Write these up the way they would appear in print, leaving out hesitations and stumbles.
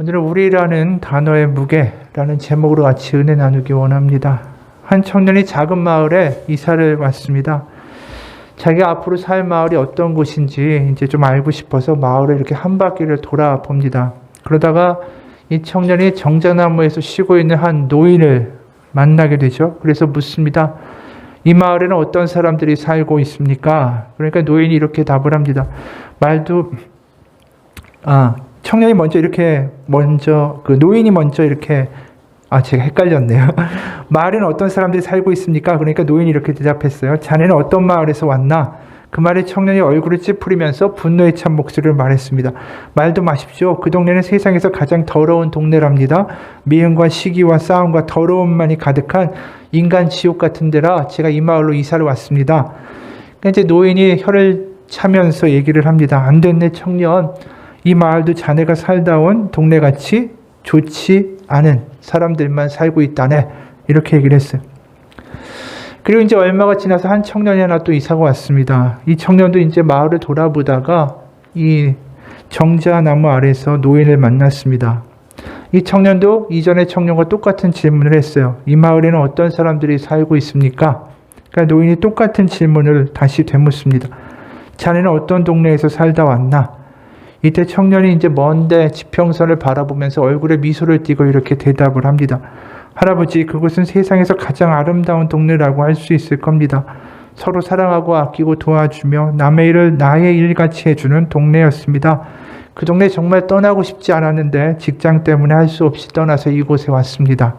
오늘은 우리라는 단어의 무게라는 제목으로 같이 은혜 나누기 원합니다. 한 청년이 작은 마을에 이사를 왔습니다. 자기가 앞으로 살 마을이 어떤 곳인지 이제 좀 알고 싶어서 마을을 이렇게 한 바퀴를 돌아봅니다. 그러다가 이 청년이 정자나무에서 쉬고 있는 한 노인을 만나게 되죠. 그래서 묻습니다. 이 마을에는 어떤 사람들이 살고 있습니까? 그러니까 노인이 이렇게 답을 합니다. 청년이 노인이 먼저 이렇게 제가 헷갈렸네요. 마을에는 어떤 사람들이 살고 있습니까? 그러니까 노인이 이렇게 대답했어요. 자네는 어떤 마을에서 왔나? 그 말에 청년이 얼굴을 찌푸리면서 분노에 찬 목소리를 말했습니다. 말도 마십시오. 그 동네는 세상에서 가장 더러운 동네랍니다. 미움과 시기와 싸움과 더러움만이 가득한 인간 지옥 같은 데라 제가 이 마을로 이사를 왔습니다. 그러니까 이제 노인이 혀를 차면서 얘기를 합니다. 안 됐네 청년. 이 마을도 자네가 살다 온 동네같이 좋지 않은 사람들만 살고 있다네. 이렇게 얘기를 했어요. 그리고 이제 얼마가 지나서 한 청년이 하나 또 이사가 왔습니다. 이 청년도 이제 마을을 돌아보다가 이 정자나무 아래서 노인을 만났습니다. 이 청년도 이전의 청년과 똑같은 질문을 했어요. 이 마을에는 어떤 사람들이 살고 있습니까? 그러니까 노인이 똑같은 질문을 다시 되묻습니다. 자네는 어떤 동네에서 살다 왔나? 이때 청년이 이제 먼데 지평선을 바라보면서 얼굴에 미소를 띠고 이렇게 대답을 합니다. 할아버지, 그곳은 세상에서 가장 아름다운 동네라고 할 수 있을 겁니다. 서로 사랑하고 아끼고 도와주며 남의 일을 나의 일같이 해주는 동네였습니다. 그 동네 정말 떠나고 싶지 않았는데 직장 때문에 할 수 없이 떠나서 이곳에 왔습니다.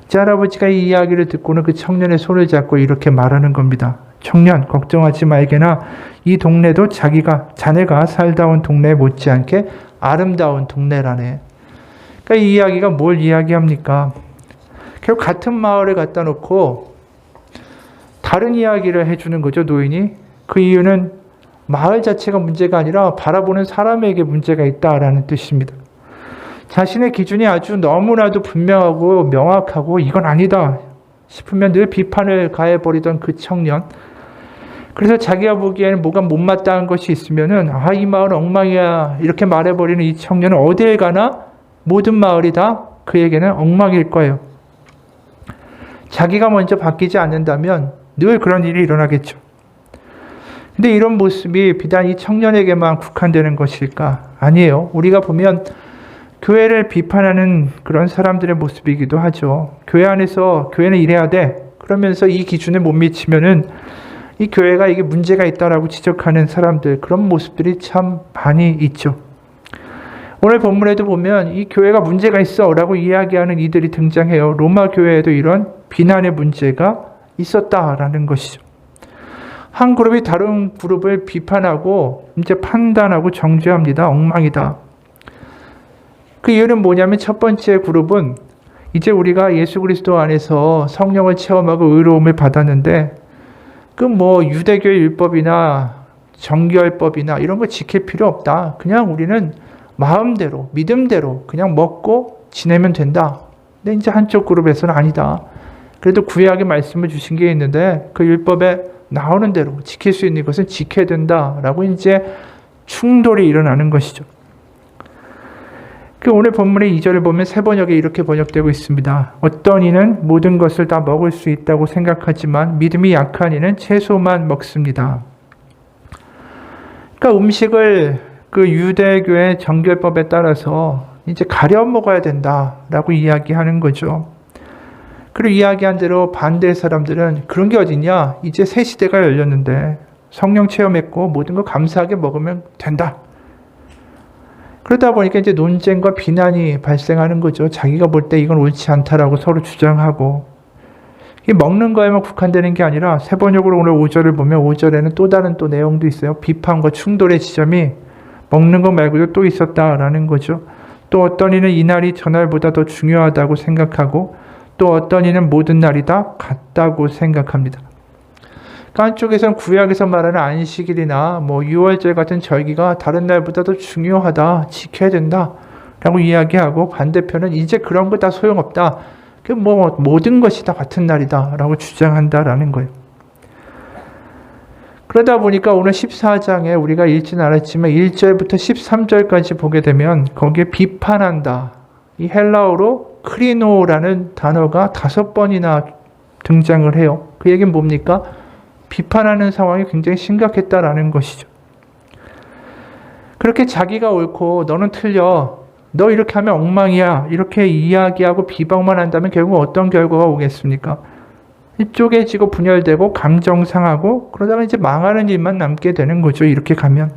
제 할아버지가 이 이야기를 듣고는 그 청년의 손을 잡고 이렇게 말하는 겁니다. 청년, 걱정하지 말게나 이 동네도 자네가 살다 온 동네 못지않게 아름다운 동네라네. 그러니까 이 이야기가 뭘 이야기합니까? 결국 같은 마을에 갖다 놓고 다른 이야기를 해주는 거죠, 노인이. 그 이유는 마을 자체가 문제가 아니라 바라보는 사람에게 문제가 있다라는 뜻입니다. 자신의 기준이 아주 너무나도 분명하고 명확하고 이건 아니다 싶으면 늘 비판을 가해버리던 그 청년. 그래서 자기가 보기에는 뭐가 못마땅한 것이 있으면은 이 마을은 엉망이야 이렇게 말해버리는 이 청년은 어디에 가나 모든 마을이 다 그에게는 엉망일 거예요. 자기가 먼저 바뀌지 않는다면 늘 그런 일이 일어나겠죠. 근데 이런 모습이 비단 이 청년에게만 국한되는 것일까? 아니에요. 우리가 보면 교회를 비판하는 그런 사람들의 모습이기도 하죠. 교회 안에서 교회는 이래야 돼. 그러면서 이 기준에 못 미치면은 이 교회가 이게 문제가 있다라고 지적하는 사람들, 그런 모습들이 참 많이 있죠. 오늘 본문에도 보면 이 교회가 문제가 있어 라고 이야기하는 이들이 등장해요. 로마 교회에도 이런 비난의 문제가 있었다라는 것이죠. 한 그룹이 다른 그룹을 비판하고 이제 판단하고 정죄합니다. 엉망이다. 그 이유는 뭐냐면 첫 번째 그룹은 이제 우리가 예수 그리스도 안에서 성령을 체험하고 의로움을 받았는데 유대교의 율법이나 정결법이나 이런 거 지킬 필요 없다. 그냥 우리는 마음대로, 믿음대로 그냥 먹고 지내면 된다. 근데 이제 한쪽 그룹에서는 아니다. 그래도 구약의 말씀을 주신 게 있는데 그 율법에 나오는 대로 지킬 수 있는 것은 지켜야 된다라고 이제 충돌이 일어나는 것이죠. 오늘 본문의 2절을 보면 새 번역에 이렇게 번역되고 있습니다. 어떤 이는 모든 것을 다 먹을 수 있다고 생각하지만 믿음이 약한 이는 채소만 먹습니다. 그러니까 음식을 그 유대교의 정결법에 따라서 이제 가려 먹어야 된다라고 이야기하는 거죠. 그리고 이야기한 대로 반대의 사람들은 그런 게 어딨냐? 이제 새 시대가 열렸는데 성령 체험했고 모든 걸 감사하게 먹으면 된다. 그러다 보니까 이제 논쟁과 비난이 발생하는 거죠. 자기가 볼 때 이건 옳지 않다라고 서로 주장하고. 이 먹는 거에만 국한되는 게 아니라 새 번역으로 오늘 5절을 보면 5절에는 또 다른 또 내용도 있어요. 비판과 충돌의 지점이 먹는 것 말고도 또 있었다라는 거죠. 또 어떤 이는 이 날이 전날보다 더 중요하다고 생각하고 또 어떤 이는 모든 날이 다 같다고 생각합니다. 한쪽에서는 구약에서 말하는 안식일이나 유월절 같은 절기가 다른 날보다 더 중요하다, 지켜야 된다 라고 이야기하고 반대편은 이제 그런 거 다 소용없다. 모든 것이 다 같은 날이다 라고 주장한다라는 거예요. 그러다 보니까 오늘 14장에 우리가 읽지는 않았지만 1절부터 13절까지 보게 되면 거기에 비판한다. 이 헬라어로 크리노라는 단어가 5번이나 등장을 해요. 그 얘기는 뭡니까? 비판하는 상황이 굉장히 심각했다라는 것이죠. 그렇게 자기가 옳고 너는 틀려. 너 이렇게 하면 엉망이야. 이렇게 이야기하고 비방만 한다면 결국 어떤 결과가 오겠습니까? 쪼개지고 분열되고 감정 상하고 그러다가 이제 망하는 일만 남게 되는 거죠. 이렇게 가면.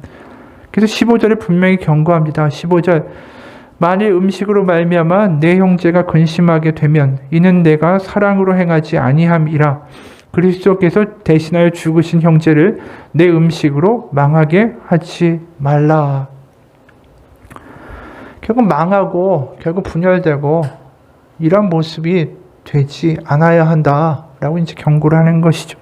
그래서 15절에 분명히 경고합니다. 15절 만일 음식으로 말미암아 내 형제가 근심하게 되면 이는 내가 사랑으로 행하지 아니함이라. 그리스도께서 대신하여 죽으신 형제를 내 음식으로 망하게 하지 말라. 결국 망하고 결국 분열되고 이런 모습이 되지 않아야 한다라고 이제 경고를 하는 것이죠.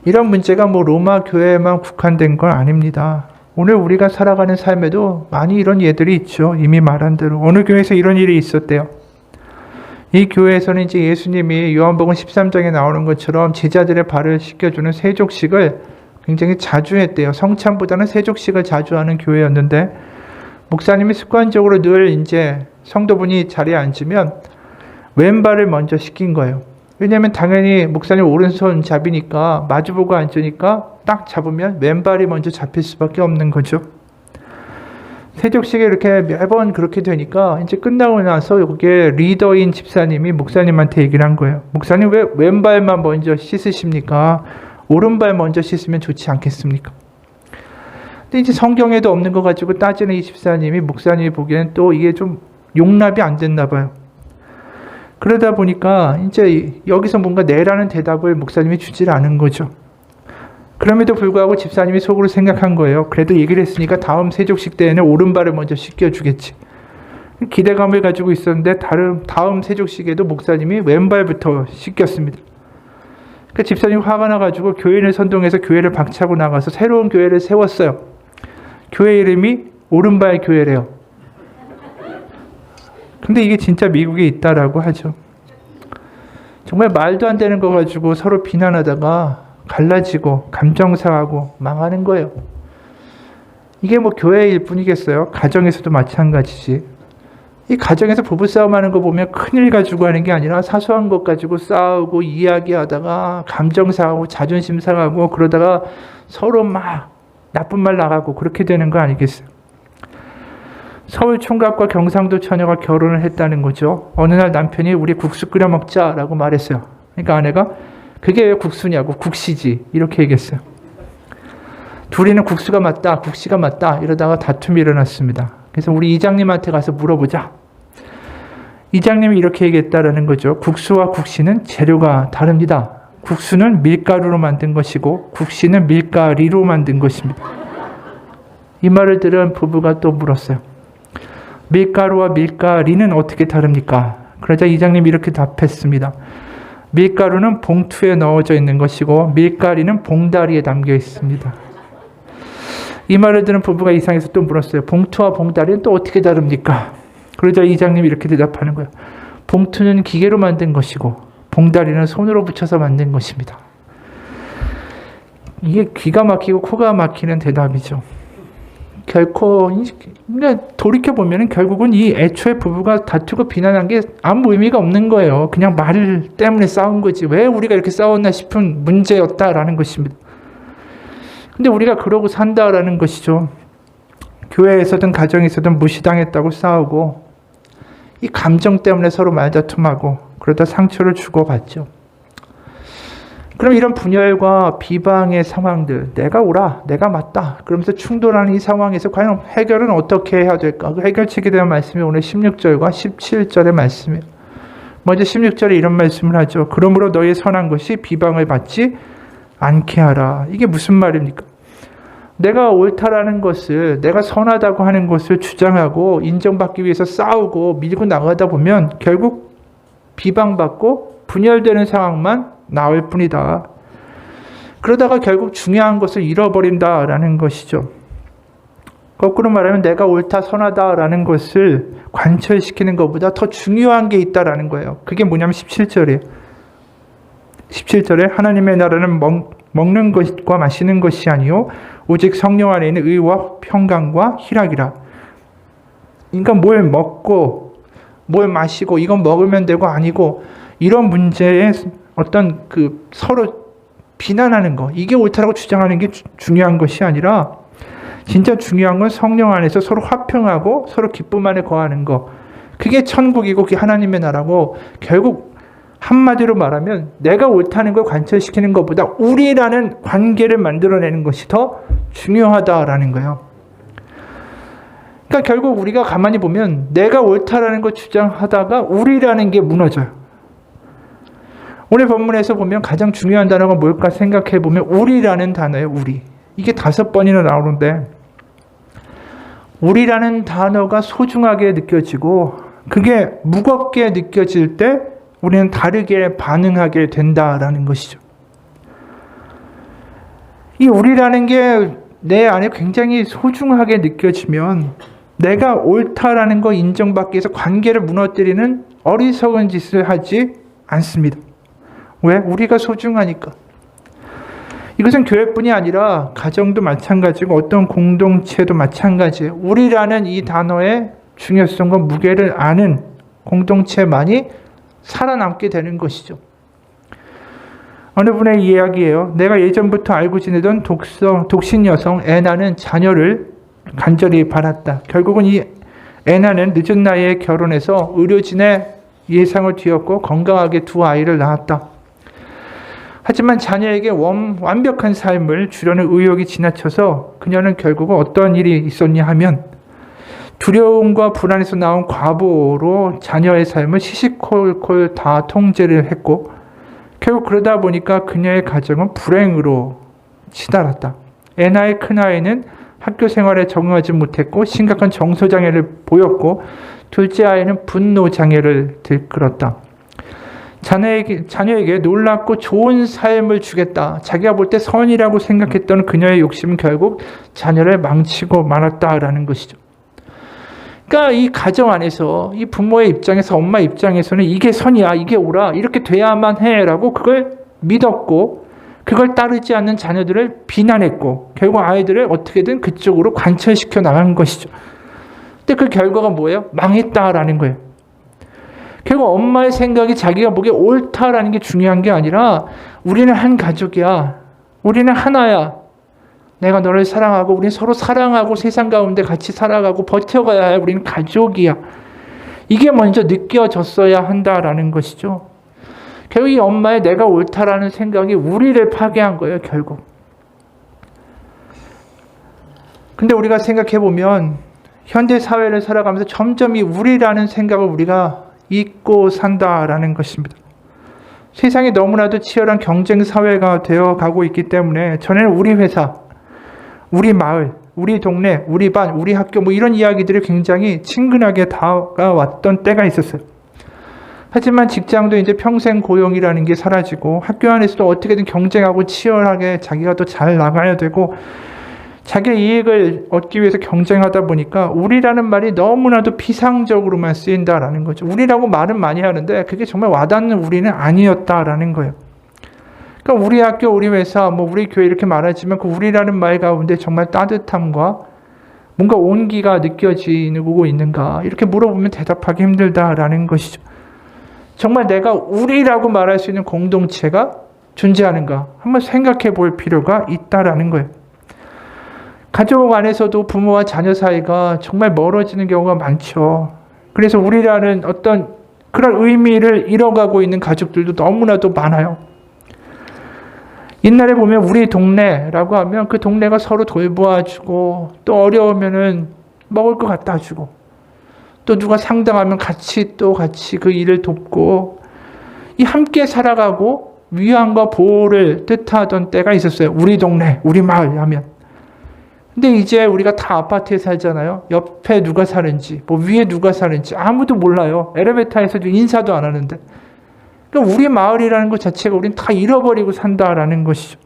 이런 문제가 로마 교회에만 국한된 건 아닙니다. 오늘 우리가 살아가는 삶에도 많이 이런 예들이 있죠. 이미 말한 대로 어느 교회에서 이런 일이 있었대요. 이 교회에서는 이제 예수님이 요한복음 13장에 나오는 것처럼 제자들의 발을 씻겨주는 세족식을 굉장히 자주 했대요. 성찬보다는 세족식을 자주 하는 교회였는데 목사님이 습관적으로 늘 이제 성도분이 자리에 앉으면 왼발을 먼저 씻긴 거예요. 왜냐하면 당연히 목사님 오른손 잡이니까 마주보고 앉으니까 딱 잡으면 왼발이 먼저 잡힐 수밖에 없는 거죠. 세족식에 이렇게 매번 그렇게 되니까 이제 끝나고 나서 여기에 리더인 집사님이 목사님한테 얘기를 한 거예요. 목사님 왜 왼발만 먼저 씻으십니까? 오른발 먼저 씻으면 좋지 않겠습니까? 근데 이제 성경에도 없는 거 가지고 따지는 이 집사님이 목사님이 보기에는 또 이게 좀 용납이 안 됐나 봐요. 그러다 보니까 이제 여기서 뭔가 내라는 대답을 목사님이 주질 않은 거죠. 그럼에도 불구하고 집사님이 속으로 생각한 거예요. 그래도 얘기를 했으니까 다음 세족식 때에는 오른발을 먼저 씻겨주겠지. 기대감을 가지고 있었는데 다음 세족식에도 목사님이 왼발부터 씻겼습니다. 그러니까 집사님이 화가 나가지고 교인을 선동해서 교회를 박차고 나가서 새로운 교회를 세웠어요. 교회 이름이 오른발 교회래요. 근데 이게 진짜 미국에 있다라고 하죠. 정말 말도 안 되는 거 가지고 서로 비난하다가 갈라지고 감정 상하고 망하는 거예요. 이게 교회일 뿐이겠어요? 가정에서도 마찬가지지. 이 가정에서 부부싸움 하는 거 보면 큰일 가지고 하는 게 아니라 사소한 것 가지고 싸우고 이야기하다가 감정 상하고 자존심 상하고 그러다가 서로 막 나쁜 말 나가고 그렇게 되는 거 아니겠어요? 서울 총각과 경상도 처녀가 결혼을 했다는 거죠. 어느 날 남편이 우리 국수 끓여 먹자라고 말했어요. 그러니까 아내가 그게 왜 국수냐고 국시지 이렇게 얘기했어요. 둘이는 국수가 맞다 국시가 맞다 이러다가 다툼이 일어났습니다. 그래서 우리 이장님한테 가서 물어보자. 이장님이 이렇게 얘기했다라는 거죠. 국수와 국시는 재료가 다릅니다. 국수는 밀가루로 만든 것이고 국시는 밀가리로 만든 것입니다. 이 말을 들은 부부가 또 물었어요. 밀가루와 밀가리는 어떻게 다릅니까? 그러자 이장님이 이렇게 답했습니다. 밀가루는 봉투에 넣어져 있는 것이고 밀가리는 봉다리에 담겨 있습니다. 이 말을 들은 부부가 이상해서 또 물었어요. 봉투와 봉다리는 또 어떻게 다릅니까? 그러자 이장님이 이렇게 대답하는 거예요. 봉투는 기계로 만든 것이고 봉다리는 손으로 붙여서 만든 것입니다. 이게 귀가 막히고 코가 막히는 대답이죠. 결코 돌이켜보면 결국은 이 애초에 부부가 다투고 비난한 게 아무 의미가 없는 거예요. 그냥 말 때문에 싸운 거지. 왜 우리가 이렇게 싸웠나 싶은 문제였다라는 것입니다. 근데 우리가 그러고 산다라는 것이죠. 교회에서든 가정에서든 무시당했다고 싸우고 이 감정 때문에 서로 말다툼하고 그러다 상처를 주고받죠. 그럼 이런 분열과 비방의 상황들, 내가 옳아, 내가 맞다 그러면서 충돌하는 이 상황에서 과연 해결은 어떻게 해야 될까? 그 해결책에 대한 말씀이 오늘 16절과 17절의 말씀이에요. 먼저 16절에 이런 말씀을 하죠. 그러므로 너의 선한 것이 비방을 받지 않게 하라. 이게 무슨 말입니까? 내가 옳다라는 것을, 내가 선하다고 하는 것을 주장하고 인정받기 위해서 싸우고 밀고 나가다 보면 결국 비방받고 분열되는 상황만 나올 뿐이다. 그러다가 결국 중요한 것을 잃어버린다라는 것이죠. 거꾸로 말하면 내가 옳다 선하다라는 것을 관철시키는 것보다 더 중요한 게 있다라는 거예요. 그게 뭐냐면 17절이에요. 17절에 하나님의 나라는 먹는 것과 마시는 것이 아니요 오직 성령 안에 있는 의와 평강과 희락이라. 그러니까 뭘 먹고 뭘 마시고 이건 먹으면 되고 아니고 이런 문제에 어떤 그 서로 비난하는 거, 이게 옳다라고 주장하는 게 중요한 것이 아니라 진짜 중요한 건 성령 안에서 서로 화평하고 서로 기쁨 안에 거하는 거. 그게 천국이고 그게 하나님의 나라고, 결국 한마디로 말하면 내가 옳다는 걸 관철시키는 것보다 우리라는 관계를 만들어내는 것이 더 중요하다라는 거예요. 그러니까 결국 우리가 가만히 보면 내가 옳다라는 걸 주장하다가 우리라는 게 무너져요. 오늘 본문에서 보면 가장 중요한 단어가 뭘까 생각해 보면 우리라는 단어예요. 우리. 이게 5번이나 나오는데 우리라는 단어가 소중하게 느껴지고 그게 무겁게 느껴질 때 우리는 다르게 반응하게 된다라는 것이죠. 이 우리라는 게 내 안에 굉장히 소중하게 느껴지면 내가 옳다라는 거 인정받기 위해서 관계를 무너뜨리는 어리석은 짓을 하지 않습니다. 왜? 우리가 소중하니까. 이것은 교회뿐이 아니라 가정도 마찬가지고 어떤 공동체도 마찬가지예요. 우리라는 이 단어의 중요성과 무게를 아는 공동체만이 살아남게 되는 것이죠. 어느 분의 이야기예요. 내가 예전부터 알고 지내던 독신 여성 애나는 자녀를 간절히 바랐다. 결국은 이 애나는 늦은 나이에 결혼해서 의료진의 예상을 뒤엎고 건강하게 2 아이를 낳았다. 하지만 자녀에게 완벽한 삶을 주려는 의욕이 지나쳐서 그녀는 결국 어떤 일이 있었냐 하면 두려움과 불안에서 나온 과보로 자녀의 삶을 시시콜콜 다 통제를 했고 결국 그러다 보니까 그녀의 가정은 불행으로 치달았다. 애나의 큰아이는 학교 생활에 적응하지 못했고 심각한 정서장애를 보였고 둘째 아이는 분노장애를 들끓었다. 자녀에게 놀랍고 좋은 삶을 주겠다. 자기가 볼 때 선이라고 생각했던 그녀의 욕심은 결국 자녀를 망치고 말았다라는 것이죠. 그러니까 이 가정 안에서 이 부모의 입장에서 엄마 입장에서는 이게 선이야, 이게 옳아, 이렇게 돼야만 해라고 그걸 믿었고 그걸 따르지 않는 자녀들을 비난했고 결국 아이들을 어떻게든 그쪽으로 관철시켜 나간 것이죠. 근데 그 결과가 뭐예요? 망했다라는 거예요. 결국 엄마의 생각이 자기가 보기에 옳다라는 게 중요한 게 아니라 우리는 한 가족이야. 우리는 하나야. 내가 너를 사랑하고 우리는 서로 사랑하고 세상 가운데 같이 살아가고 버텨가야 해. 우리는 가족이야. 이게 먼저 느껴졌어야 한다라는 것이죠. 결국 이 엄마의 내가 옳다라는 생각이 우리를 파괴한 거예요. 결국. 근데 우리가 생각해 보면 현대 사회를 살아가면서 점점 이 우리라는 생각을 우리가 잊고 산다라는 것입니다. 세상이 너무나도 치열한 경쟁 사회가 되어 가고 있기 때문에 전에는 우리 회사, 우리 마을, 우리 동네, 우리 반, 우리 학교 뭐 이런 이야기들이 굉장히 친근하게 다가왔던 때가 있었어요. 하지만 직장도 이제 평생 고용이라는 게 사라지고 학교 안에서도 어떻게든 경쟁하고 치열하게 자기가 더 잘 나가야 되고 자기의 이익을 얻기 위해서 경쟁하다 보니까 우리라는 말이 너무나도 피상적으로만 쓰인다라는 거죠. 우리라고 말은 많이 하는데 그게 정말 와닿는 우리는 아니었다라는 거예요. 그러니까 우리 학교, 우리 회사, 뭐 우리 교회 이렇게 말하지만 그 우리라는 말 가운데 정말 따뜻함과 뭔가 온기가 느껴지고 있는가 이렇게 물어보면 대답하기 힘들다라는 것이죠. 정말 내가 우리라고 말할 수 있는 공동체가 존재하는가 한번 생각해 볼 필요가 있다라는 거예요. 가족 안에서도 부모와 자녀 사이가 정말 멀어지는 경우가 많죠. 그래서 우리라는 어떤 그런 의미를 잃어가고 있는 가족들도 너무나도 많아요. 옛날에 보면 우리 동네라고 하면 그 동네가 서로 돌보아주고 또 어려우면은 먹을 거 갖다 주고 또 누가 상담하면 같이 그 일을 돕고 이 함께 살아가고 위안과 보호를 뜻하던 때가 있었어요. 우리 동네, 우리 마을 하면. 근데 이제 우리가 다 아파트에 살잖아요. 옆에 누가 사는지, 뭐 위에 누가 사는지 아무도 몰라요. 엘리베이터에서도 인사도 안 하는데. 그러니까 우리 마을이라는 것 자체가 우리는 다 잃어버리고 산다라는 것이죠.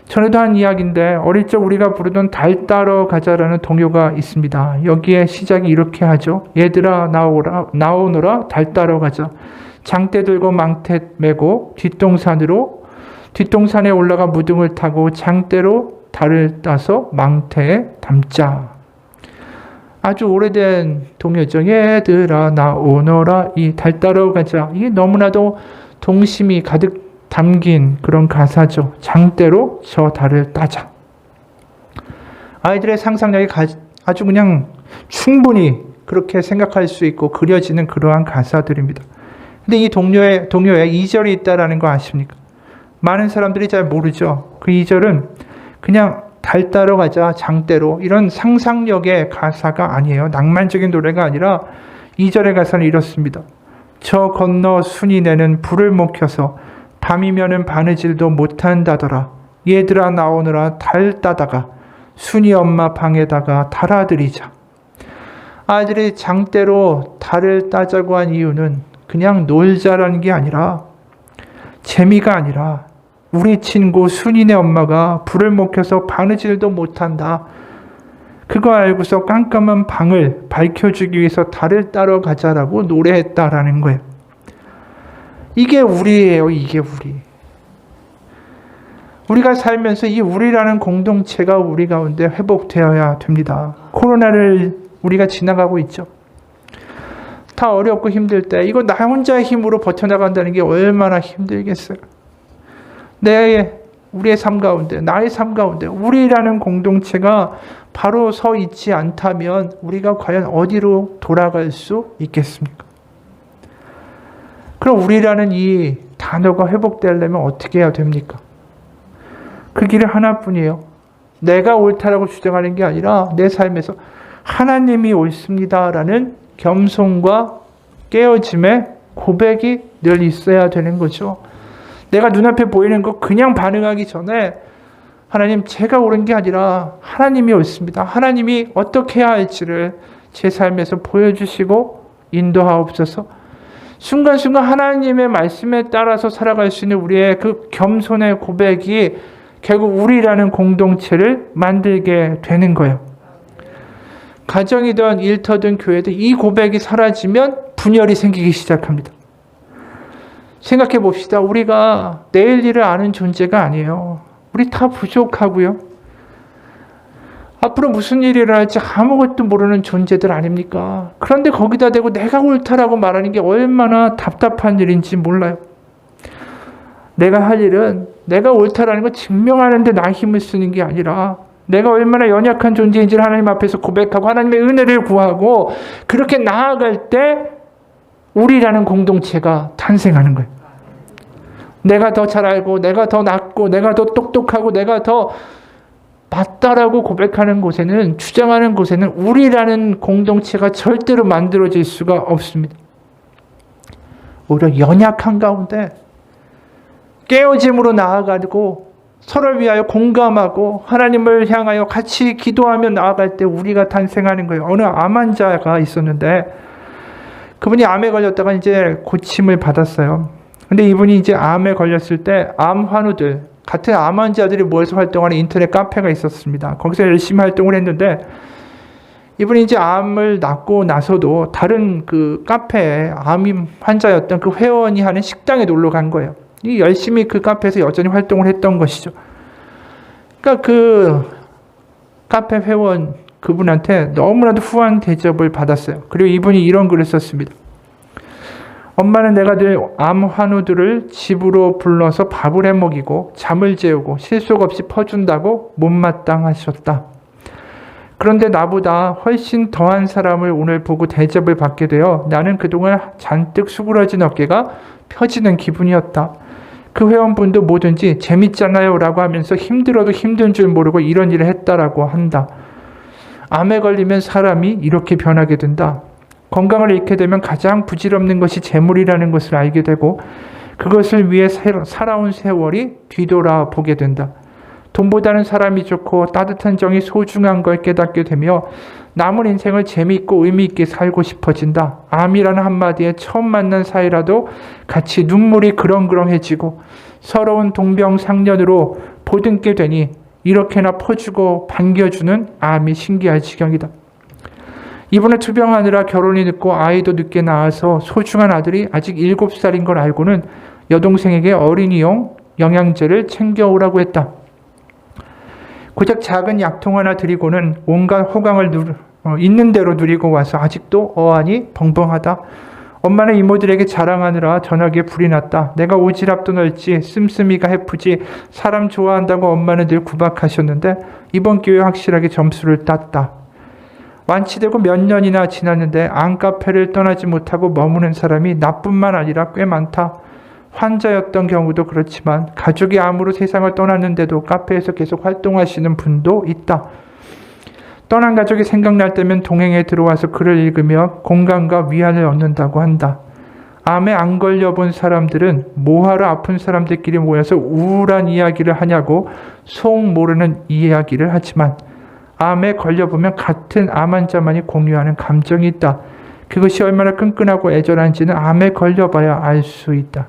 전에도 한 이야기인데 어릴 적 우리가 부르던 달 따러 가자라는 동요가 있습니다. 여기에 시작이 이렇게 하죠. 얘들아 나오너라 달 따러 가자. 장대 들고 망태 메고 뒷동산으로 뒷동산에 올라가 무등을 타고 장대로 달을 따서 망태에 담자. 아주 오래된 동요죠. 얘들아 나 오너라 이 달 따러 가자. 이게 너무나도 동심이 가득 담긴 그런 가사죠. 장대로 저 달을 따자. 아이들의 상상력이 아주 그냥 충분히 그렇게 생각할 수 있고 그려지는 그러한 가사들입니다. 근데 이 동요에 2절이 있다라는 거 아십니까? 많은 사람들이 잘 모르죠. 그 2절은 그냥 달 따러 가자, 장대로 이런 상상력의 가사가 아니에요. 낭만적인 노래가 아니라 2절의 가사는 이렇습니다. 저 건너 순이 내는 불을 못 켜서 밤이면은 바느질도 못한다더라. 얘들아 나오느라 달 따다가 순이 엄마 방에다가 달아드리자. 아이들이 장대로 달을 따자고 한 이유는 그냥 놀자라는 게 아니라 재미가 아니라 우리 친구 순이네 엄마가 불을 못 켜서 바느질도 못한다. 그거 알고서 깜깜한 방을 밝혀주기 위해서 달을 따러 가자라고 노래했다라는 거예요. 이게 우리예요. 이게 우리. 우리가 살면서 이 우리라는 공동체가 우리 가운데 회복되어야 됩니다. 코로나를 우리가 지나가고 있죠. 다 어렵고 힘들 때 이거 나 혼자의 힘으로 버텨나간다는 게 얼마나 힘들겠어요. 우리의 삶 가운데, 나의 삶 가운데 우리라는 공동체가 바로 서 있지 않다면 우리가 과연 어디로 돌아갈 수 있겠습니까? 그럼 우리라는 이 단어가 회복되려면 어떻게 해야 됩니까? 그 길은 하나뿐이에요. 내가 옳다라고 주장하는 게 아니라 내 삶에서 하나님이 옳습니다라는 겸손과 깨어짐의 고백이 늘 있어야 되는 거죠. 내가 눈앞에 보이는 거 그냥 반응하기 전에 하나님 제가 옳은 게 아니라 하나님이 옳습니다. 하나님이 어떻게 해야 할지를 제 삶에서 보여주시고 인도하옵소서. 순간순간 하나님의 말씀에 따라서 살아갈 수 있는 우리의 그 겸손의 고백이 결국 우리라는 공동체를 만들게 되는 거예요. 가정이든 일터든 교회든 이 고백이 사라지면 분열이 생기기 시작합니다. 생각해 봅시다. 우리가 내일 일을 아는 존재가 아니에요. 우리 다 부족하고요. 앞으로 무슨 일이 일어날지 아무것도 모르는 존재들 아닙니까? 그런데 거기다 대고 내가 옳다라고 말하는 게 얼마나 답답한 일인지 몰라요. 내가 할 일은 내가 옳다라는 걸 증명하는 데 나 힘을 쓰는 게 아니라 내가 얼마나 연약한 존재인지를 하나님 앞에서 고백하고 하나님의 은혜를 구하고 그렇게 나아갈 때 우리라는 공동체가 탄생하는 거예요. 내가 더 잘 알고 내가 더 낫고 내가 더 똑똑하고 내가 더 맞다라고 고백하는 곳에는 주장하는 곳에는 우리라는 공동체가 절대로 만들어질 수가 없습니다. 오히려 연약한 가운데 깨어짐으로 나아가고 서로를 위하여 공감하고 하나님을 향하여 같이 기도하며 나아갈 때 우리가 탄생하는 거예요. 어느 암 환자가 있었는데 그분이 암에 걸렸다가 이제 고침을 받았어요. 근데 이분이 이제 암에 걸렸을 때 암 환우들, 같은 암 환자들이 모여서 활동하는 인터넷 카페가 있었습니다. 거기서 열심히 활동을 했는데 이분이 이제 암을 낫고 나서도 다른 그 카페에 암 환자였던 그 회원이 하는 식당에 놀러 간 거예요. 열심히 그 카페에서 여전히 활동을 했던 것이죠. 그러니까 그 카페 회원 그분한테 너무나도 후한 대접을 받았어요. 그리고 이분이 이런 글을 썼습니다. 엄마는 내가 늘 암 환우들을 집으로 불러서 밥을 해 먹이고 잠을 재우고 실속 없이 퍼준다고 못마땅하셨다. 그런데 나보다 훨씬 더한 사람을 오늘 보고 대접을 받게 되어 나는 그동안 잔뜩 수그러진 어깨가 펴지는 기분이었다. 그 회원분도 뭐든지 재밌잖아요 라고 하면서 힘들어도 힘든 줄 모르고 이런 일을 했다라고 한다. 암에 걸리면 사람이 이렇게 변하게 된다. 건강을 잃게 되면 가장 부질없는 것이 재물이라는 것을 알게 되고 그것을 위해 살아온 세월이 뒤돌아보게 된다. 돈보다는 사람이 좋고 따뜻한 정이 소중한 걸 깨닫게 되며 남은 인생을 재미있고 의미있게 살고 싶어진다. 암이라는 한마디에 처음 만난 사이라도 같이 눈물이 그렁그렁해지고 서러운 동병상련으로 보듬게 되니 이렇게나 퍼주고 반겨주는 암이 신기할 지경이다. 이번에 투병하느라 결혼이 늦고 아이도 늦게 낳아서 소중한 아들이 아직 7살인 걸 알고는 여동생에게 어린이용 영양제를 챙겨오라고 했다. 고작 작은 약통 하나 드리고는 온갖 호강을 있는 대로 누리고 와서 아직도 어안이 벙벙하다. 엄마는 이모들에게 자랑하느라 전화기에 불이 났다. 내가 오지랖도 넓지 씀씀이가 해프지 사람 좋아한다고 엄마는 늘 구박하셨는데 이번 기회에 확실하게 점수를 땄다. 완치되고 몇 년이나 지났는데 안카페를 떠나지 못하고 머무는 사람이 나뿐만 아니라 꽤 많다. 환자였던 경우도 그렇지만 가족이 암으로 세상을 떠났는데도 카페에서 계속 활동하시는 분도 있다. 떠난 가족이 생각날 때면 동행에 들어와서 글을 읽으며 공감과 위안을 얻는다고 한다. 암에 안 걸려본 사람들은 뭐하러 아픈 사람들끼리 모여서 우울한 이야기를 하냐고 속 모르는 이야기를 하지만 암에 걸려보면 같은 암 환자만이 공유하는 감정이 있다. 그것이 얼마나 끈끈하고 애절한지는 암에 걸려봐야 알 수 있다.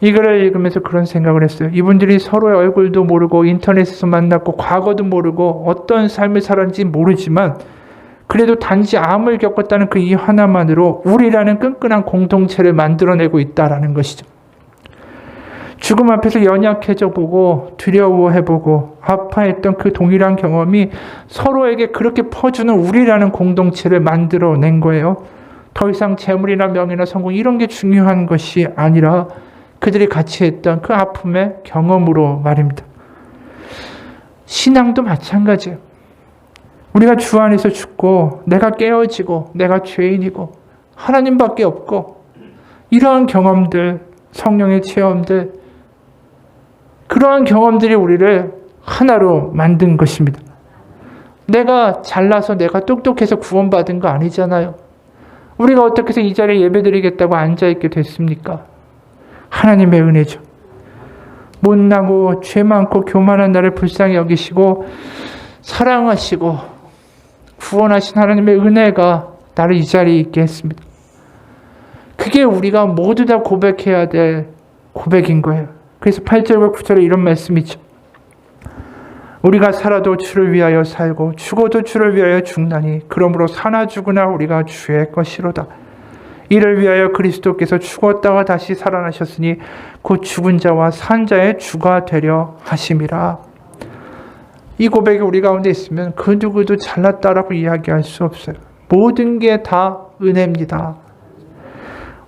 이 글을 읽으면서 그런 생각을 했어요. 이분들이 서로의 얼굴도 모르고 인터넷에서 만났고 과거도 모르고 어떤 삶을 살았는지 모르지만 그래도 단지 암을 겪었다는 그 이유 하나만으로 우리라는 끈끈한 공동체를 만들어내고 있다라는 것이죠. 죽음 앞에서 연약해져 보고 두려워해보고 아파했던 그 동일한 경험이 서로에게 그렇게 퍼주는 우리라는 공동체를 만들어낸 거예요. 더 이상 재물이나 명예나 성공 이런 게 중요한 것이 아니라 그들이 같이 했던 그 아픔의 경험으로 말입니다. 신앙도 마찬가지예요. 우리가 주 안에서 죽고 내가 깨어지고 내가 죄인이고 하나님밖에 없고 이러한 경험들, 성령의 체험들, 그러한 경험들이 우리를 하나로 만든 것입니다. 내가 잘나서 내가 똑똑해서 구원받은 거 아니잖아요. 우리가 어떻게 해서 이 자리에 예배드리겠다고 앉아있게 됐습니까? 하나님의 은혜죠. 못나고 죄 많고 교만한 나를 불쌍히 여기시고 사랑하시고 구원하신 하나님의 은혜가 나를 이 자리에 있게 했습니다. 그게 우리가 모두 다 고백해야 될 고백인 거예요. 그래서 8절과 9절에 이런 말씀이 있죠. 우리가 살아도 주를 위하여 살고 죽어도 주를 위하여 죽나니 그러므로 사나 죽으나 우리가 주의 것이로다. 이를 위하여 그리스도께서 죽었다가 다시 살아나셨으니 곧 죽은 자와 산 자의 주가 되려 하심이라. 이 고백이 우리 가운데 있으면 그 누구도 잘났다라고 이야기할 수 없어요. 모든 게 다 은혜입니다.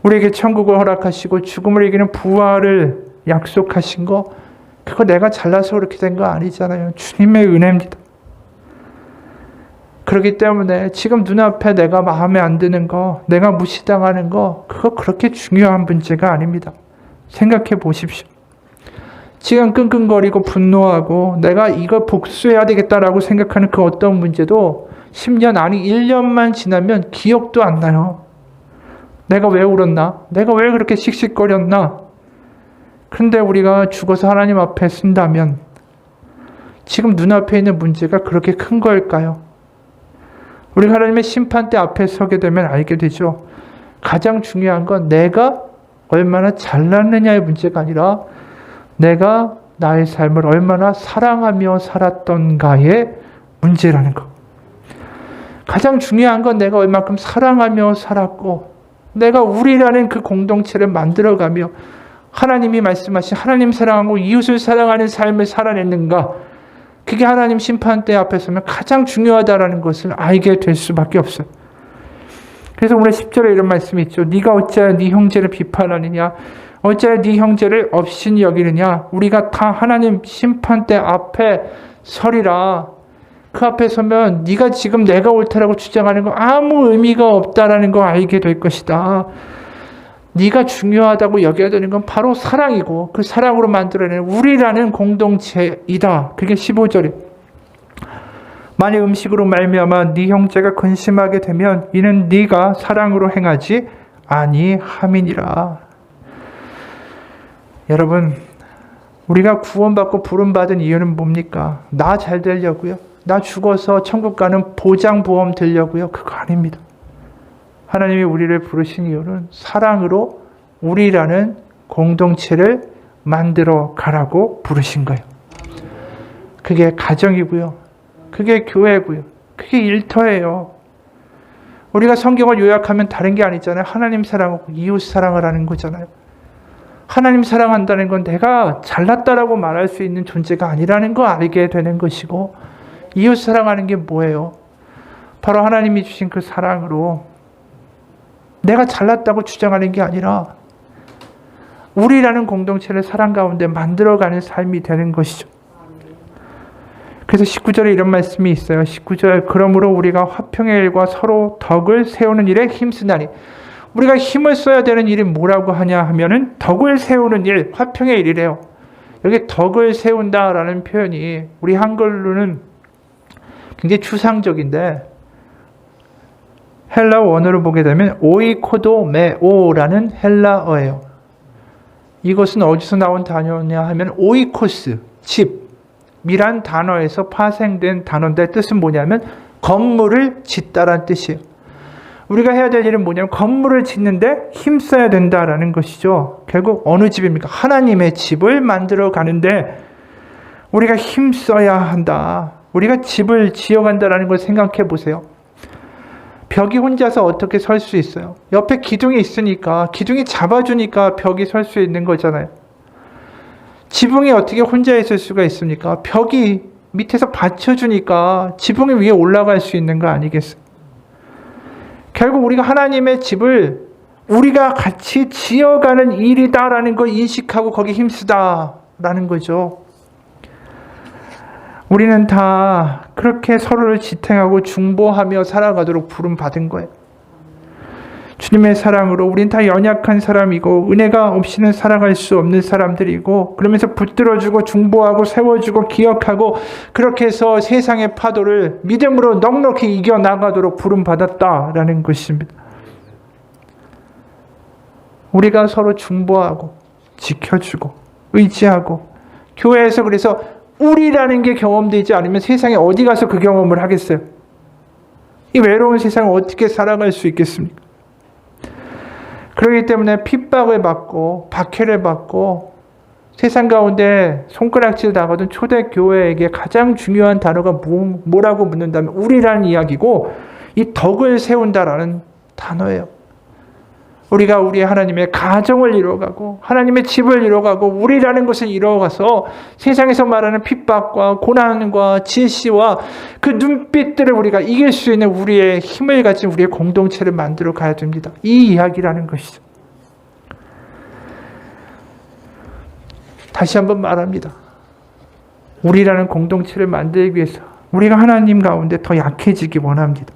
우리에게 천국을 허락하시고 죽음을 이기는 부활을 약속하신 거, 그거 내가 잘나서 그렇게 된 거 아니잖아요. 주님의 은혜입니다. 그렇기 때문에 지금 눈앞에 내가 마음에 안 드는 거, 내가 무시당하는 거, 그거 그렇게 중요한 문제가 아닙니다. 생각해 보십시오. 지금 끙끙거리고 분노하고 내가 이거 복수해야 되겠다라고 생각하는 그 어떤 문제도 10년 아니 1년만 지나면 기억도 안 나요. 내가 왜 울었나? 내가 왜 그렇게 씩씩거렸나? 그런데 우리가 죽어서 하나님 앞에 쓴다면 지금 눈앞에 있는 문제가 그렇게 큰 걸까요? 우리가 하나님의 심판대 앞에 서게 되면 알게 되죠. 가장 중요한 건 내가 얼마나 잘났느냐의 문제가 아니라 내가 나의 삶을 얼마나 사랑하며 살았던가의 문제라는 것. 가장 중요한 건 내가 얼마큼 사랑하며 살았고 내가 우리라는 그 공동체를 만들어가며 하나님이 말씀하신 하나님 사랑하고 이웃을 사랑하는 삶을 살아냈는가. 그게 하나님 심판대 앞에 서면 가장 중요하다라는 것을 알게 될 수밖에 없어요. 그래서 오늘 10절에 이런 말씀이 있죠. 네가 어찌하여 네 형제를 비판하느냐. 어찌하여 네 형제를 업신이 여기느냐. 우리가 다 하나님 심판대 앞에 서리라. 그 앞에 서면 네가 지금 내가 옳다라고 주장하는 거 아무 의미가 없다라는 거 알게 될 것이다. 네가 중요하다고 여겨야 되는 건 바로 사랑이고 그 사랑으로 만들어낸 우리라는 공동체이다. 그게 15절이에요. 만일 음식으로 말미암아 네 형제가 근심하게 되면 이는 네가 사랑으로 행하지 아니함이니라. 여러분, 우리가 구원받고 부름받은 이유는 뭡니까? 나 잘 되려고요? 나 죽어서 천국 가는 보장보험 되려고요? 그거 아닙니다. 하나님이 우리를 부르신 이유는 사랑으로 우리라는 공동체를 만들어 가라고 부르신 거예요. 그게 가정이고요. 그게 교회고요. 그게 일터예요. 우리가 성경을 요약하면 다른 게 아니잖아요. 하나님 사랑하고 이웃 사랑을 하는 거잖아요. 하나님 사랑한다는 건 내가 잘났다라고 말할 수 있는 존재가 아니라는 거 알게 되는 것이고, 이웃 사랑하는 게 뭐예요? 바로 하나님이 주신 그 사랑으로 내가 잘났다고 주장하는 게 아니라 우리라는 공동체를 사랑 가운데 만들어가는 삶이 되는 것이죠. 그래서 19절에 이런 말씀이 있어요. 19절, 그러므로 우리가 화평의 일과 서로 덕을 세우는 일에 힘쓰나니. 우리가 힘을 써야 되는 일이 뭐라고 하냐 하면은 덕을 세우는 일, 화평의 일이래요. 여기 덕을 세운다라는 표현이 우리 한글로는 굉장히 추상적인데, 헬라어 원어로 보게 되면 오이코도메오라는 헬라어예요. 이것은 어디서 나온 단어냐 하면 오이코스, 집, 이란 단어에서 파생된 단어인데, 뜻은 뭐냐면 건물을 짓다라는 뜻이에요. 우리가 해야 될 일은 뭐냐면 건물을 짓는데 힘써야 된다라는 것이죠. 결국 어느 집입니까? 하나님의 집을 만들어 가는데 우리가 힘써야 한다. 우리가 집을 지어간다라는 걸 생각해 보세요. 벽이 혼자서 어떻게 설 수 있어요? 옆에 기둥이 있으니까, 기둥이 잡아주니까 벽이 설 수 있는 거잖아요. 지붕이 어떻게 혼자 있을 수가 있습니까? 벽이 밑에서 받쳐주니까 지붕 위에 올라갈 수 있는 거 아니겠어요? 결국 우리가 하나님의 집을 우리가 같이 지어가는 일이다라는 걸 인식하고 거기 힘쓰다라는 거죠. 우리는 다 그렇게 서로를 지탱하고 중보하며 살아가도록 부름받은 거예요. 주님의 사랑으로 우린 다 연약한 사람이고 은혜가 없이는 살아갈 수 없는 사람들이고, 그러면서 붙들어주고 중보하고 세워주고 기억하고 그렇게 해서 세상의 파도를 믿음으로 넉넉히 이겨나가도록 부름받았다라는 것입니다. 우리가 서로 중보하고 지켜주고 의지하고, 교회에서 그래서 우리라는 게 경험되지 않으면 세상에 어디 가서 그 경험을 하겠어요? 이 외로운 세상을 어떻게 살아갈 수 있겠습니까? 그렇기 때문에 핍박을 받고 박해를 받고 세상 가운데 손가락질 당하던 초대교회에게 가장 중요한 단어가 뭐라고 묻는다면 우리라는 이야기고, 이 덕을 세운다라는 단어예요. 우리가 우리의 하나님의 가정을 이루어가고 하나님의 집을 이루어가고 우리라는 것을 이루어가서 세상에서 말하는 핍박과 고난과 질시와 그 눈빛들을 우리가 이길 수 있는 우리의 힘을 가진 우리의 공동체를 만들어 가야 됩니다. 이 이야기라는 것이죠. 다시 한번 말합니다. 우리라는 공동체를 만들기 위해서 우리가 하나님 가운데 더 약해지기 원합니다.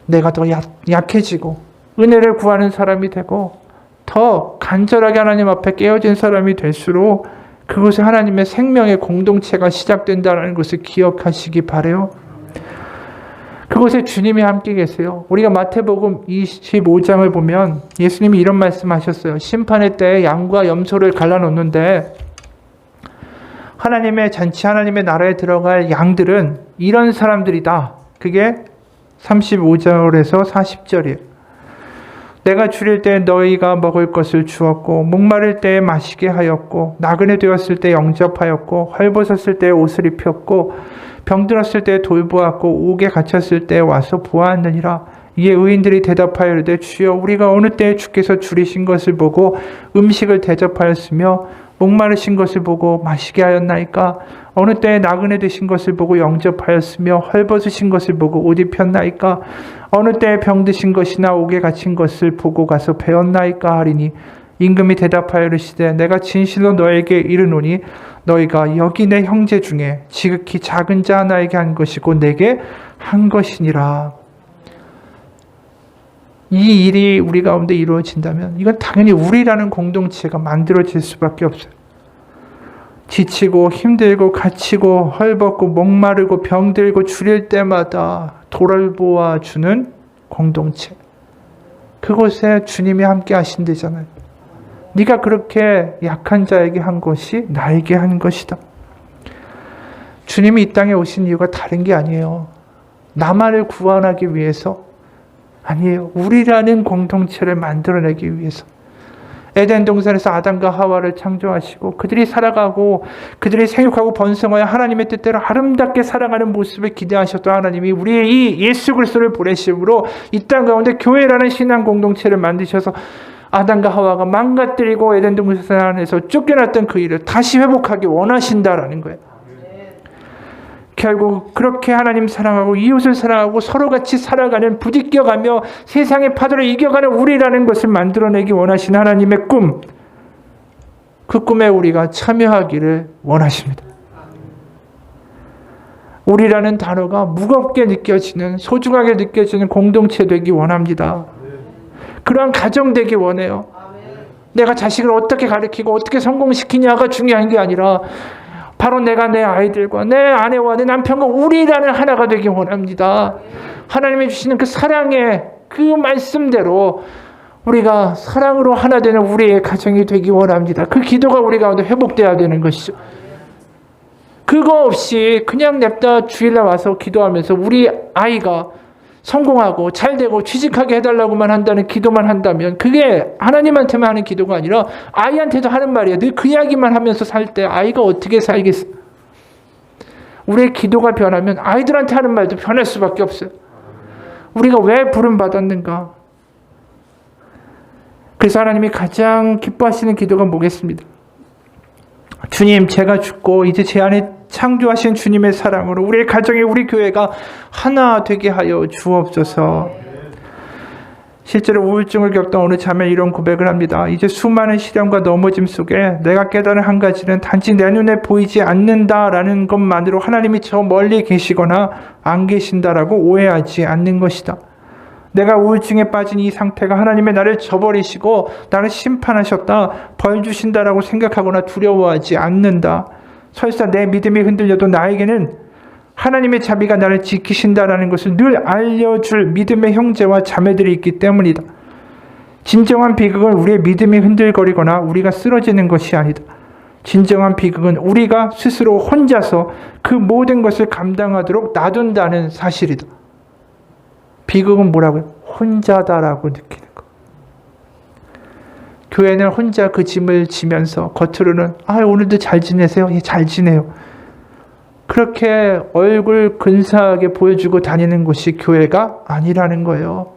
내가 더 약해지고 은혜를 구하는 사람이 되고 더 간절하게 하나님 앞에 깨어진 사람이 될수록 그곳에 하나님의 생명의 공동체가 시작된다는 것을 기억하시기 바라요. 그곳에 주님이 함께 계세요. 우리가 마태복음 25장을 보면 예수님이 이런 말씀하셨어요. 심판의 때에 양과 염소를 갈라놓는데 하나님의 잔치, 하나님의 나라에 들어갈 양들은 이런 사람들이다. 그게 35절에서 40절이에요. 내가 줄일 때 너희가 먹을 것을 주었고 목마를 때에 마시게 하였고 나그네 되었을 때 영접하였고 헐벗었을 때 옷을 입혔고 병들었을 때 돌보았고 옥에 갇혔을 때 와서 보았느니라. 이에 의인들이 대답하여 이르되 주여 우리가 어느 때에 주께서 줄이신 것을 보고 음식을 대접하였으며 목마르신 것을 보고 마시게 하였나이까? 어느 때에 나그네 되신 것을 보고 영접하였으며 헐벗으신 것을 보고 옷 입혔나이까? 어느 때에 병드신 것이나 옥에 갇힌 것을 보고 가서 배웠나이까 하리니 임금이 대답하여 이르시되 내가 진실로 너에게 이르노니 너희가 여기 내 형제 중에 지극히 작은 자 하나에게 한 것이고 내게 한 것이니라. 이 일이 우리 가운데 이루어진다면 이건 당연히 우리라는 공동체가 만들어질 수밖에 없어요. 지치고 힘들고 갇히고 헐벗고 목마르고 병들고 줄일 때마다 돌보아주는 공동체. 그곳에 주님이 함께 하신대잖아요. 네가 그렇게 약한 자에게 한 것이 나에게 한 것이다. 주님이 이 땅에 오신 이유가 다른 게 아니에요. 나만을 구원하기 위해서 아니에요. 우리라는 공동체를 만들어내기 위해서. 에덴 동산에서 아담과 하와를 창조하시고 그들이 살아가고 그들이 생육하고 번성하여 하나님의 뜻대로 아름답게 살아가는 모습을 기대하셨던 하나님이 우리의 이 예수 그리스도를 보내심으로 이 땅 가운데 교회라는 신앙 공동체를 만드셔서 아담과 하와가 망가뜨리고 에덴 동산 안에서 쫓겨났던 그 일을 다시 회복하기 원하신다라는 거예요. 결국 그렇게 하나님 사랑하고 이웃을 사랑하고 서로 같이 살아가는, 부딪혀가며 세상의 파도를 이겨가는 우리라는 것을 만들어내기 원하시는 하나님의 꿈, 그 꿈에 우리가 참여하기를 원하십니다. 우리라는 단어가 무겁게 느껴지는, 소중하게 느껴지는 공동체 되기 원합니다. 그러한 가정 되기 원해요. 내가 자식을 어떻게 가르치고 어떻게 성공시키냐가 중요한 게 아니라 바로 내가 내 아이들과 내 아내와 내 남편과 우리라는 하나가 되기 원합니다. 하나님이 주시는 그 사랑의 그 말씀대로 우리가 사랑으로 하나 되는 우리의 가정이 되기 원합니다. 그 기도가 우리 가운데 회복되어야 되는 것이죠. 그거 없이 그냥 냅다 주일날 와서 기도하면서 우리 아이가 성공하고 잘되고 취직하게 해달라고만 한다는 기도만 한다면 그게 하나님한테만 하는 기도가 아니라 아이한테도 하는 말이에요. 늘 그 이야기만 하면서 살 때 아이가 어떻게 살겠어? 우리의 기도가 변하면 아이들한테 하는 말도 변할 수밖에 없어요. 우리가 왜 부름받았는가? 그래서 하나님이 가장 기뻐하시는 기도가 뭐겠습니다? 주님, 제가 죽고 이제 제 안에 창조하신 주님의 사랑으로 우리의 가정이, 우리 교회가 하나 되게 하여 주옵소서. 실제로 우울증을 겪던 어느 자매 이런 고백을 합니다. 이제 수많은 시련과 넘어짐 속에 내가 깨달은 한 가지는 단지 내 눈에 보이지 않는다라는 것만으로 하나님이 저 멀리 계시거나 안 계신다라고 오해하지 않는 것이다. 내가 우울증에 빠진 이 상태가 하나님의 나를 저버리시고 나를 심판하셨다, 벌 주신다라고 생각하거나 두려워하지 않는다. 설사 내 믿음이 흔들려도 나에게는 하나님의 자비가 나를 지키신다라는 것을 늘 알려줄 믿음의 형제와 자매들이 있기 때문이다. 진정한 비극은 우리의 믿음이 흔들거리거나 우리가 쓰러지는 것이 아니다. 진정한 비극은 우리가 스스로 혼자서 그 모든 것을 감당하도록 놔둔다는 사실이다. 비극은 뭐라고요? 혼자다라고 느끼는 것. 교회는 혼자 그 짐을 지면서 겉으로는 오늘도 잘 지내세요? 예, 잘 지내요. 그렇게 얼굴 근사하게 보여주고 다니는 곳이 교회가 아니라는 거예요.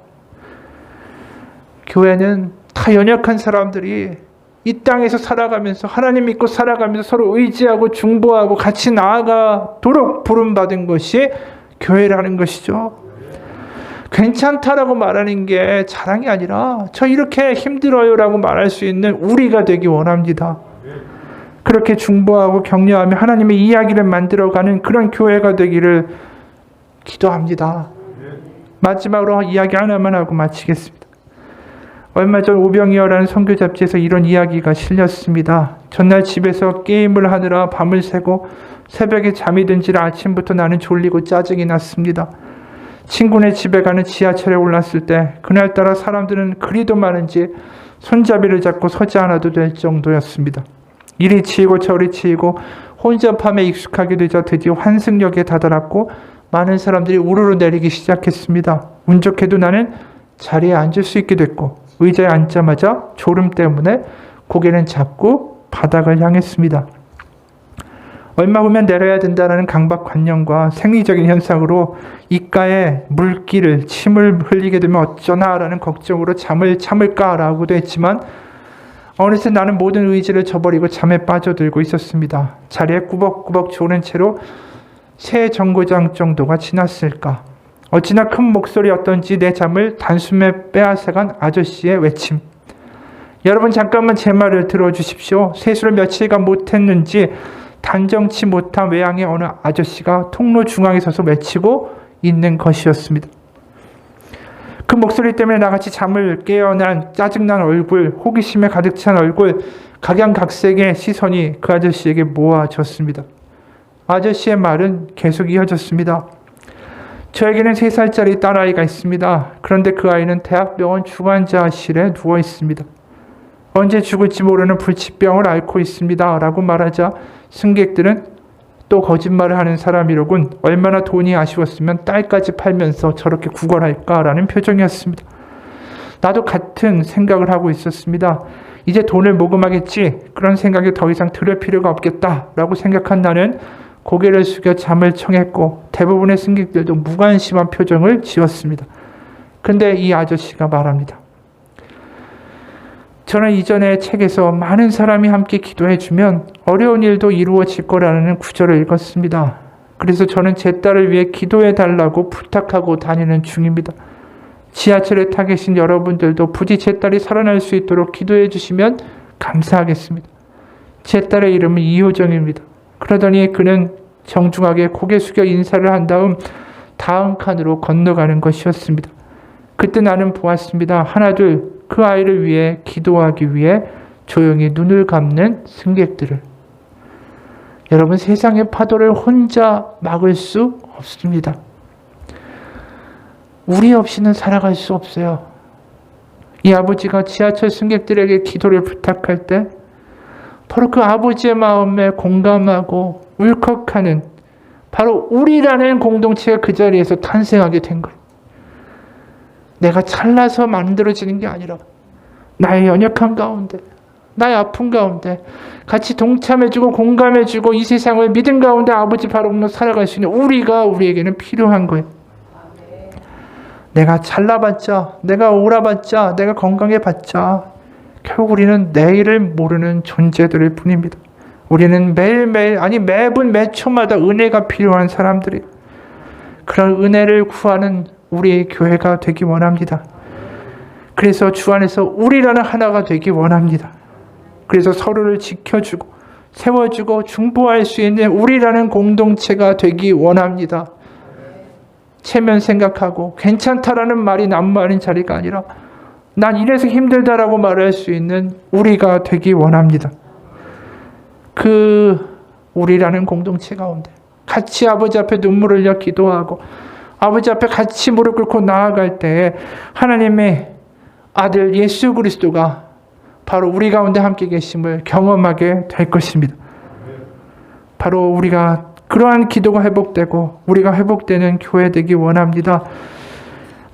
교회는 다 연약한 사람들이 이 땅에서 살아가면서 하나님 믿고 살아가면서 서로 의지하고 중보하고 같이 나아가도록 부름받은 것이 교회라는 것이죠. 괜찮다라고 말하는 게 자랑이 아니라 저 이렇게 힘들어요라고 말할 수 있는 우리가 되기 원합니다. 그렇게 중보하고 격려하며 하나님의 이야기를 만들어가는 그런 교회가 되기를 기도합니다. 마지막으로 이야기 하나만 하고 마치겠습니다. 얼마 전 오병이어라는 선교 잡지에서 이런 이야기가 실렸습니다. 전날 집에서 게임을 하느라 밤을 새고 새벽에 잠이 든지라 아침부터 나는 졸리고 짜증이 났습니다. 친구네 집에 가는 지하철에 올랐을 때 그날따라 사람들은 그리도 많은지 손잡이를 잡고 서지 않아도 될 정도였습니다. 이리 치이고 저리 치이고 혼잡함에 익숙하게 되자 드디어 환승역에 다다랐고 많은 사람들이 우르르 내리기 시작했습니다. 운 좋게도 나는 자리에 앉을 수 있게 됐고 의자에 앉자마자 졸음 때문에 고개는 자꾸 바닥을 향했습니다. 얼마 후면 내려야 된다는 강박관념과 생리적인 현상으로 입가에 물기를, 침을 흘리게 되면 어쩌나라는 걱정으로 잠을 참을까라고도 했지만 어느새 나는 모든 의지를 저버리고 잠에 빠져들고 있었습니다. 자리에 꾸벅꾸벅 조는 채로 새 정거장 정도가 지났을까. 어찌나 큰 목소리였던지 내 잠을 단숨에 빼앗아간 아저씨의 외침. 여러분 잠깐만 제 말을 들어주십시오. 세수를 며칠간 못했는지 단정치 못한 외양의 어느 아저씨가 통로 중앙에 서서 외치고 있는 것이었습니다. 그 목소리 때문에 나같이 잠을 깨어난 짜증난 얼굴, 호기심에 가득 찬 얼굴, 각양각색의 시선이 그 아저씨에게 모아졌습니다. 아저씨의 말은 계속 이어졌습니다. 저에게는 3살짜리 딸아이가 있습니다. 그런데 그 아이는 대학병원 중환자실에 누워 있습니다. 언제 죽을지 모르는 불치병을 앓고 있습니다. 라고 말하자 승객들은 또 거짓말을 하는 사람이로군. 얼마나 돈이 아쉬웠으면 딸까지 팔면서 저렇게 구걸할까라는 표정이었습니다. 나도 같은 생각을 하고 있었습니다. 이제 돈을 모금하겠지. 그런 생각에 더 이상 들을 필요가 없겠다라고 생각한 나는 고개를 숙여 잠을 청했고 대부분의 승객들도 무관심한 표정을 지었습니다. 근데 이 아저씨가 말합니다. 저는 이전에 책에서 많은 사람이 함께 기도해주면 어려운 일도 이루어질 거라는 구절을 읽었습니다. 그래서 저는 제 딸을 위해 기도해달라고 부탁하고 다니는 중입니다. 지하철에 타 계신 여러분들도 부디 제 딸이 살아날 수 있도록 기도해 주시면 감사하겠습니다. 제 딸의 이름은 이효정입니다. 그러더니 그는 정중하게 고개 숙여 인사를 한 다음 칸으로 건너가는 것이었습니다. 그때 나는 보았습니다. 하나둘 그 아이를 위해 기도하기 위해 조용히 눈을 감는 승객들을. 여러분, 세상의 파도를 혼자 막을 수 없습니다. 우리 없이는 살아갈 수 없어요. 이 아버지가 지하철 승객들에게 기도를 부탁할 때 바로 그 아버지의 마음에 공감하고 울컥하는 바로 우리라는 공동체가 그 자리에서 탄생하게 된 거예요. 내가 잘나서 만들어지는 게 아니라 나의 연약한 가운데, 나의 아픔 가운데 같이 동참해주고 공감해주고 이 세상을 믿음 가운데 아버지 바로 살아갈 수 있는 우리가 우리에게는 필요한 거예요. 내가 잘나봤자, 내가 옳아봤자, 내가 건강해봤자 결국 우리는 내일을 모르는 존재들일 뿐입니다. 우리는 매일매일, 아니 매분 매초마다 은혜가 필요한 사람들이에요. 그런 은혜를 구하는 우리의 교회가 되기 원합니다. 그래서 주 안에서 우리라는 하나가 되기 원합니다. 그래서 서로를 지켜주고 세워주고 중보할 수 있는 우리라는 공동체가 되기 원합니다. 체면 생각하고 괜찮다라는 말이 낱말인 자리가 아니라 난 이래서 힘들다라고 말할 수 있는 우리가 되기 원합니다. 그 우리라는 공동체 가운데 같이 아버지 앞에 눈물을 흘려 기도하고 아버지 앞에 같이 무릎 꿇고 나아갈 때에 하나님의 아들 예수 그리스도가 바로 우리 가운데 함께 계심을 경험하게 될 것입니다. 바로 우리가 그러한 기도가 회복되고 우리가 회복되는 교회 되기 원합니다.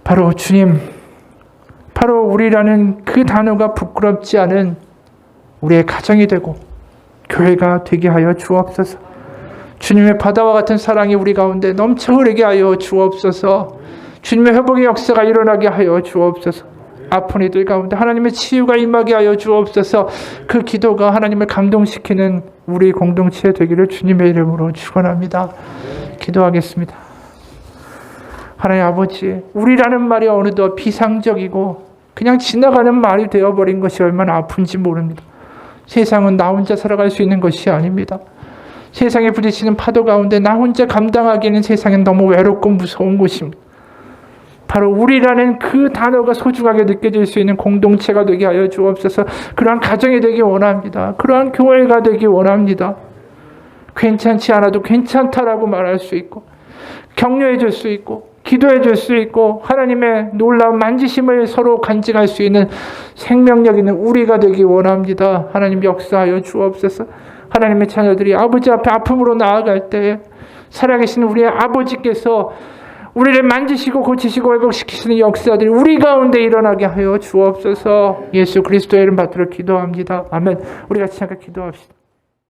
바로 주님, 바로 우리라는 그 단어가 부끄럽지 않은 우리의 가정이 되고 교회가 되게 하여 주옵소서. 주님의 바다와 같은 사랑이 우리 가운데 넘쳐 흐르게 하여 주옵소서. 주님의 회복의 역사가 일어나게 하여 주옵소서. 아픈 이들 가운데 하나님의 치유가 임하게 하여 주옵소서. 그 기도가 하나님을 감동시키는 우리 공동체 되기를 주님의 이름으로 축원합니다. 기도하겠습니다. 하나님 아버지, 우리라는 말이 어느덧 비상적이고 그냥 지나가는 말이 되어버린 것이 얼마나 아픈지 모릅니다. 세상은 나 혼자 살아갈 수 있는 것이 아닙니다. 세상에 부딪히는 파도 가운데 나 혼자 감당하기에는 세상은 너무 외롭고 무서운 곳입니다. 바로 우리라는 그 단어가 소중하게 느껴질 수 있는 공동체가 되게 하여 주옵소서. 그러한 가정이 되기 원합니다. 그러한 교회가 되기 원합니다. 괜찮지 않아도 괜찮다라고 말할 수 있고 격려해 줄 수 있고 기도해 줄 수 있고 하나님의 놀라운 만지심을 서로 간직할 수 있는 생명력 있는 우리가 되기 원합니다. 하나님 역사하여 주옵소서. 하나님의 자녀들이 아버지 앞에 아픔으로 나아갈 때 살아계신 우리의 아버지께서 우리를 만지시고 고치시고 회복시키시는 역사들이 우리 가운데 일어나게 하여 주옵소서. 예수 그리스도의 이름 받들어 기도합니다. 아멘. 우리 같이 잠깐 기도합시다.